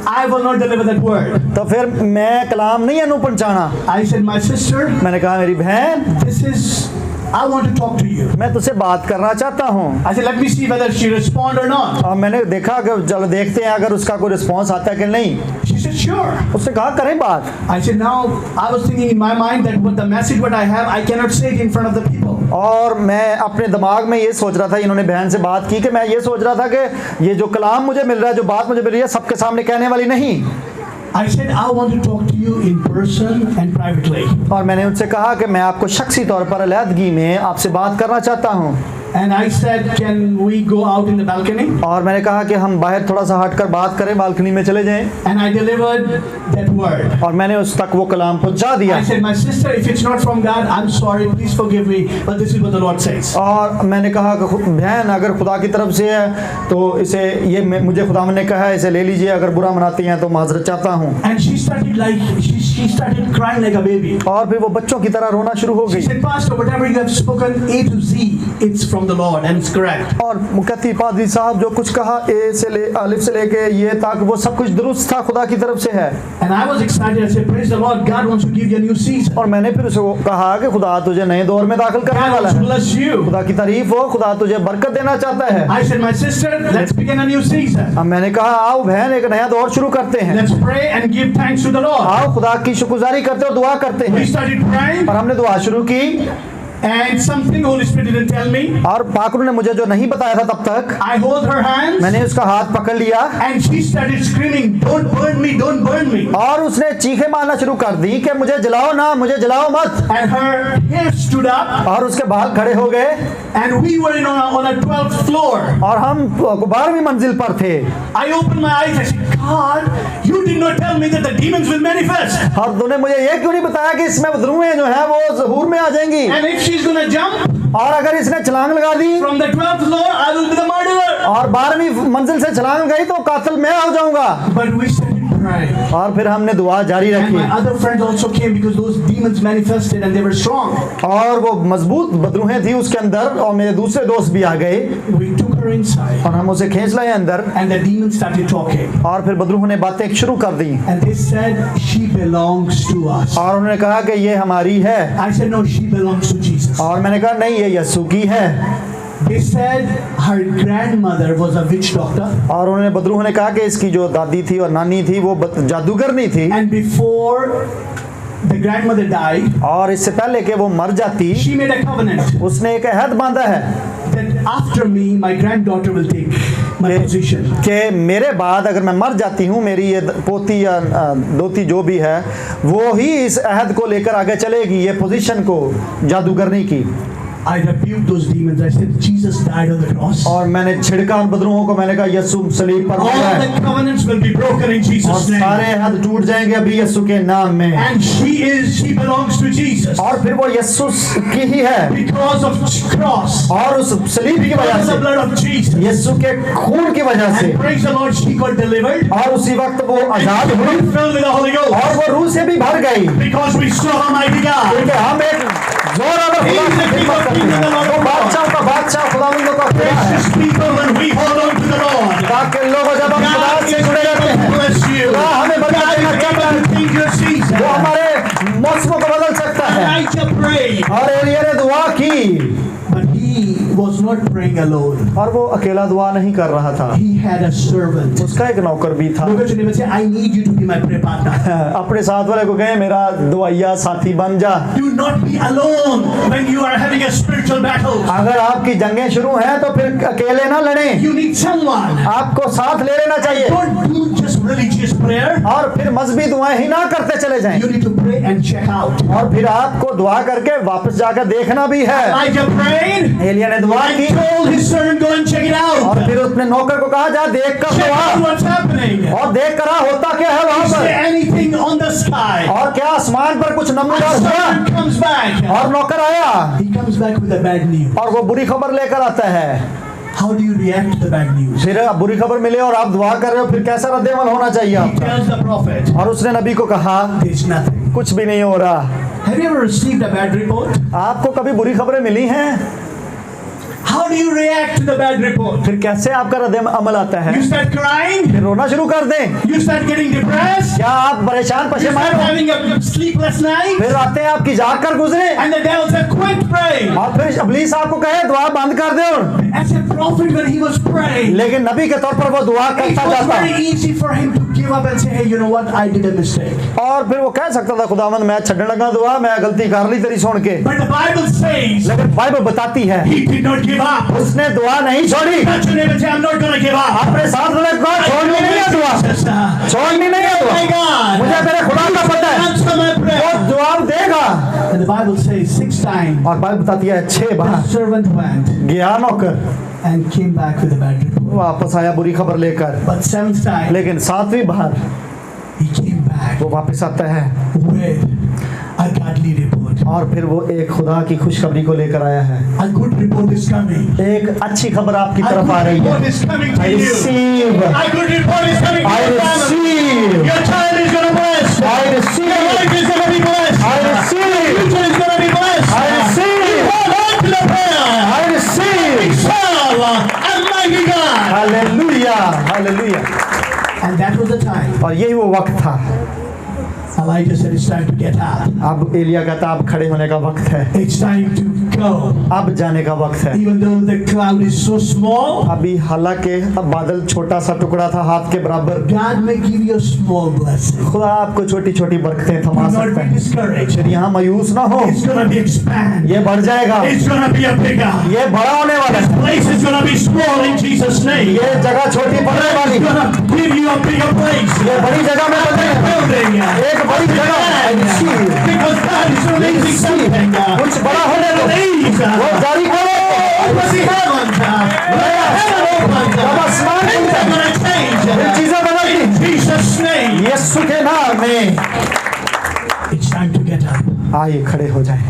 I will not deliver that word. तो फिर मैं कलाम नहीं अनु पहुंचाना। I said, my sister, मैंने कहा मेरी बहन, this is, I want to talk to you. मैं तुझसे बात करना चाहता हूँ। I said, let me see whether she respond or not. और मैंने देखा कि चलो देखते हैं अगर उसका कोई रिस्पॉन्स आता है कि नहीं। She said, sure. उसने कहा करें बात। I said, now I was thinking in my mind that what the message what I have, I cannot say it in front of the people. और मैं अपने दिमाग में ये सोच रहा था, इन्होंने बहन से बात की कि मैं ये सोच रहा था कि ये जो कलाम मुझे मिल रहा है, जो बात मुझे मिल रही है, सबके सामने कहने वाली नहीं। I said, I want to talk to you in person and privately. और मैंने उनसे कहा कि मैं आपको शख्सी तौर पर अलहदगी में आपसे बात करना चाहता हूँ। And I said, can we go out in the balcony? और मैंने कहा कि हम बाहर थोड़ा सा हटकर बात करें, बालकनी में चले जाएं। And I delivered that word. और मैंने उस तक वो कलाम पहुंचा दिया। I said, my sister, if it's not from God, I'm sorry, please forgive me, but this is what the Lord says. और मैंने कहा कि बहन अगर खुदा की तरफ से है तो इसे ये मुझे खुदा ने कहा है इसे ले लीजिए, अगर बुरा मनाती हैं तो माजरत चाहता हूँ। And she started crying like a baby. और फिर वो बच्चों की तरह रोना शुरू हो She गई। said, Pastor, whatever you have spoken A to Z, it's from the Lord and it's correct. और कहती पादरी साहब जो कुछ कहा ए से ले अलिफ से लेके ये तक वो सब कुछ दुरुस्त था, खुदा की तरफ से है। And I was excited. I said, praise the Lord, God wants to give you a new season. और मैंने फिर उसको कहा कि खुदा तुझे नए दौर में दाखिल करने God वाला wants to है, bless you. खुदा की तारीफ हो, खुदा तुझे बरकत देना चाहता है। I said, my sister, let's begin a new season. अब मैंने कहा आओ बहन एक नया दौर शुरू करते हैं, Let's pray and give thanks to the Lord. आओ खुदा की शुक्रगुजारी करते और दुआ करते We हैं। started praying. और हमने दुआ शुरू की। And something Holy Spirit didn't tell me. और पाकुर ने मुझे जो नहीं बताया था तब तक, I hold her hands मैंने उसका हाथ पकड़ लिया and she started screaming, "Don't burn me, don't burn me." और उसने चीखें मारना शुरू कर दी कि मुझे जलाओ ना, मुझे जलाओ मत। And her hair stood up और उसके बाल खड़े हो गए and we were on a 12th floor. और हम 12वीं मंजिल पर थे। I opened my eyes, I said, "God, you did not tell me that the demons will manifest." और तूने मुझे ये क्यों नहीं बताया कि इसमें रूहें जो है वो ज़हूर में आ जाएंगी, And if she's gonna jump और अगर इसने छलांग लगा दी from the 12th floor, I will be the murderer. और 12वीं मंजिल से छलांग गई तो कातिल मैं हो जाऊंगा। But we started praying. और फिर हमने दुआ जारी And my रखी other friends also came because those demons manifested and they were strong. और वो मजबूत बदरूहें थी उसके अंदर, और मेरे दूसरे दोस्त भी आ गए We took her inside और हम उसे खींच लाए अंदर, and the demons started talking. और फिर बदरूहों ने बातें शुरू कर दी And they said, "She belongs to us." और उन्होंने कहा कि ये हमारी है, I said, "No, she belongs to Jesus." और मैंने कहा नहीं ये यीशु की है। They said her grandmother was a witch doctor. और उन्होंने बदरूहों ने कहा कि इसकी जो दादी थी और नानी थी वो जादूगरनी थी, And before the grandmother died, और इससे पहले कि वो मर जाती she made a covenant उसने एक अहद बांधा है that after me, my granddaughter will take my position. कि मेरे बाद अगर मैं मर जाती हूँ, मेरी ये पोती या दोती जो भी है वो ही इस अहद को लेकर आगे चलेगी, ये पोजीशन को जादूगरनी की। I rebuked those demons. I said, "Jesus died on the cross. और मैंने छिड़का उन बदरूहों को, मैंने कहा यीशु सलीब पर मरा All है the covenants will be broken in और Jesus' name." सारे अहद टूट जाएंगे अभी यीशु के नाम में। And she belongs to Jesus और फिर वो यीशु की ही है because of cross, और उस सलीब की वजह because of से, the blood of Jesus. यीशु के खून की वजह से, And praise the Lord, she got delivered. और उसी वक्त वो आजाद And हुई filled with the Holy Ghost और वो रूह से भी भर गई, because we saw Almighty God. क्योंकि हम एक जोरावर खुदा की खिदमत करते हैं। वो बादशाह का बादशाह खुदावंद का खुदा है। Precious people, when we hold on to the Lord, ताकि लोगों जब हम खुदा God से is जुड़े रहते able to हैं, bless you. खुदा हमें बरकत God देना is चाहता able है, to change your season. वो हमारे मौसमों को बदल सकता है। Elijah prayed, और एलिया ने दुआ की, but he was not praying alone. और वो अकेला दुआ नहीं कर रहा था, He had a servant. उसका एक नौकर भी था। लोगों ने मुझे, "I need you to be my prayer partner." अपने साथ वाले को कहे मेरा दुआइया साथी बन जा। Do not be alone when you are having a spiritual battle. अगर आपकी जंगें शुरू हैं तो फिर अकेले ना लड़ें, You need someone. आपको साथ ले लेना चाहिए, Don't do just religious prayer. और फिर मजहबी दुआएं ही ना करते चले जाएं, You need to pray and check out. और फिर आपको दुआ करके वापस जाकर देखना भी है। Elijah prayed एलिया ने दुआ की and told his servant, "Go and check it और out. फिर उसने नौकर को कहा जा देख कर Check out दुआ what's happening. और देख कर आ, होता क्या है वहां Is there पर, anything on the sky?" और क्या आसमान पर कुछ The नमूदार हुआ। servant comes back. और नौकर आया He comes back with a bad news. और वो बुरी खबर लेकर आता है। How do you react to the bad news? फिर बुरी खबर मिले और आप दुआ कर रहे हो, फिर कैसा रद्द-ए-अमल होना चाहिए He आपका। tells the prophet, और उसने नबी को कहा "There's nothing." कुछ भी नहीं हो रहा। Have you ever received a bad report? आपको कभी बुरी खबरें मिली हैं? How do you react to the bad report? फिर कैसे आपका रद्द-ए-अमल आता है? You start crying? फिर रोना शुरू कर दें? You start getting depressed? क्या आप परेशान You पशेमान start हो? having a sleepless night? फिर रातें आपकी जाग कर गुजरे And the devil said, "Quit praying." और फिर इब्लीस आपको कहे दुआ बंद कर दो, As a prophet, when he was praying, लेकिन नबी के तौर पर वो दुआ it करता was जाता very easy for him to give up and say, "Hey, you know what? I did a mistake." और फिर वो कह सकता था खुदावंद मैं छड़ने लगा दुआ, मैं गलती कर ली तेरी सुन के, But the Bible says लेकिन बाइबल बताती है he did not give up. उसने दुआ नहीं छोड़ी। Touch your neighbor and say, "I'm not going to give up." अपने साथ वाले को कहा, छोड़नी नहीं है दुआ, छोड़नी नहीं है My दुआ, God, मुझे मेरे खुदा का पता है answer my वो prayer. जवाब देगा। And the Bible says 6 times और बाइबल बताती है 6 बार the servant went गया नौकर, and came back with a bad report. वापस आया बुरी खबर लेकर, But 7th time लेकिन 7वीं बार he came back वो वापस आता है with a godly report. और फिर वो एक खुदा की खुशखबरी को लेकर आया है। A good report is coming. एक अच्छी खबर आपकी A तरफ आ good रही report है। is coming I to you. receive, A good report is coming to I your family. receive, Your child is going to bless. I Your receive, wife is going to be blessed. I Your receive, future is going to be blessed. I receive, Hold on to the prayer. I receive, Serve Almighty God. Hallelujah, hallelujah. And that was the time. और यही वो वक्त था। Elijah said, "It's time to get up. अब एलिया कहता अब खड़े होने का वक्त है, It's time to go. अब जाने का वक्त है। Even though the cloud is so small, अभी हालांकि अब बादल छोटा सा टुकड़ा था हाथ के बराबर, God may give you a small blessing. खुदा आपको छोटी छोटी बरकतें थमा Do not सकता be है। discouraged. फिर यहाँ मायूस ना हो, It's going to be expand. ये बढ़ जाएगा, It's going to be a bigger. ये बड़ा होने वाला This है, place is going to be small in Jesus' name. ये जगह छोटी पड़ने वाली, It's going to give you a bigger place. ये बड़ी जगह में बदलेगा, Building. एक बड़ी जगह Because God is releasing something. कुछ बड़ा होने दो, Release. वो जारी करो, Open the heavens. Heaven opens. अब आसमान Things are खुल going to change. ये चीजें बदलेंगी, In Jesus' name. यीशु के नाम में। It's time to get up. आइए खड़े हो जाएं,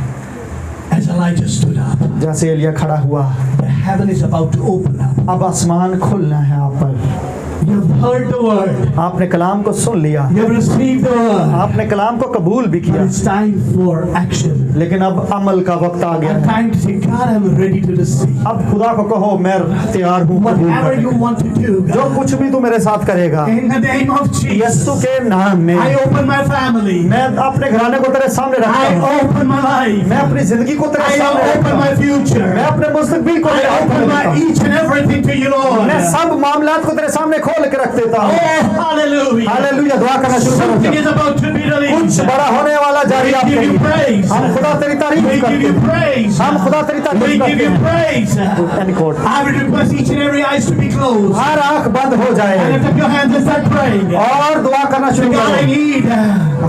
As Elijah stood up, जैसे एलिया खड़ा हुआ, the heaven is about to open up. अब आसमान खुलना है आप पर। You have heard the word. आपने कलाम को सुन लिया, You have received the word. आपने कलाम को कबूल भी But किया, it's time for action. लेकिन अब अमल का वक्त आ गया And है। time to say, God, I'm ready to receive. अब खुदा को कहो मैं तैयार हूँ कबूल Whatever करने you को। want to do, जो God. कुछ भी तू मेरे साथ करेगा, In the name of Jesus, यीशु के नाम में I open my family. मैं अपने घराने को तेरे सामने रखता I हूँ, open my life. मैं अपनी जिंदगी को तेरे I सामने रखता open my हूँ, future. मैं अपने मुस्तकबिल को I तेरे हाथ में open रखता my हूँ, each and everything to you, Lord. मैं सब मामलात को तेरे सामने खोल के रख देता हूँ। Oh, hallelujah. हालेलुया, दुआ करना शुरू Something करो। is about to be कुछ released. बड़ा होने वाला जारी We आपके give you लिए। praise. हम खुदा तेरी तारीफ We give करते you हैं, praise. हम खुदा तेरी We तारीफ give करते you हैं। praise. Any quote. I will request each and every eyes to be closed. हर आंख बंद हो And जाए lift up your hands and start praying. और दुआ करना शुरू God, I करो। need.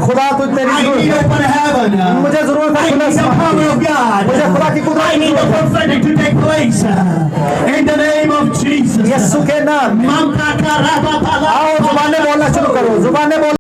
खुदा तुझ तेरी I जरूरत need है, open heaven. मुझे जरूरत है I खुदा need the से। power of God. मुझे खुदा की कुदरत I की need the जरूरत है। prophetic to take place. In the name of Jesus. यीशु के नाम में Mamta karabapala. आओ जुबानें बोलना शुरू करो, जुबानें बोल